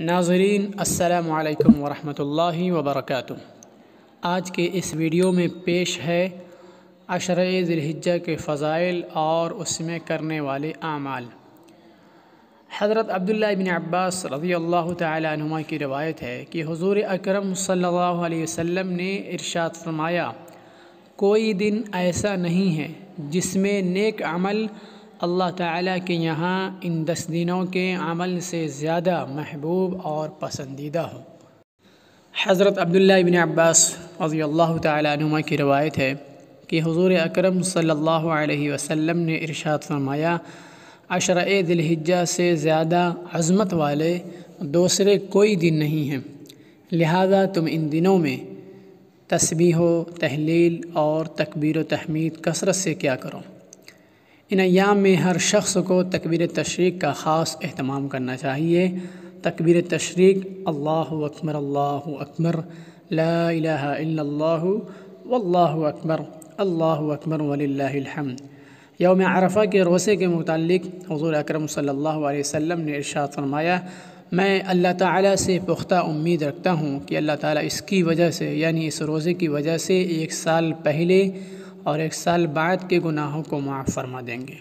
ناظرین السلام علیکم ورحمۃ اللہ وبرکاتہ۔ آج کے اس ویڈیو میں پیش ہے عشرہ ذی الحجہ کے فضائل اور اس میں کرنے والے اعمال۔ حضرت عبداللہ بن عباس رضی اللہ تعالی عنہما کی روایت ہے کہ حضور اکرم صلی اللہ علیہ وسلم نے ارشاد فرمایا، کوئی دن ایسا نہیں ہے جس میں نیک عمل اللہ تعالیٰ کے یہاں ان 10 دنوں کے عمل سے زیادہ محبوب اور پسندیدہ ہو۔ حضرت عبداللہ بن عباس رضی اللہ تعالی عنہما کی روایت ہے کہ حضور اکرم صلی اللہ علیہ وسلم نے ارشاد فرمایا، عشرہ ذی الحجہ سے زیادہ عظمت والے دوسرے کوئی دن نہیں ہیں، لہذا تم ان دنوں میں تسبیح و تہلیل اور تکبیر و تحمید کثرت سے کیا کرو۔ ان ایام میں ہر شخص کو تکبیر تشریق کا خاص اہتمام کرنا چاہیے۔ تکبیر تشریق اللہ اکبر لا الہ الا اللہ واللہ اکبر وللہ الحمد۔ یوم عرفہ کے روزے کے متعلق حضور اکرم صلی اللہ علیہ وسلم نے ارشاد فرمایا، میں اللہ تعالیٰ سے پختہ امید رکھتا ہوں کہ اللہ تعالیٰ اس کی وجہ سے یعنی اس روزے کی وجہ سے 1 سال پہلے اور 1 سال بعد کے گناہوں کو معاف فرما دیں گے۔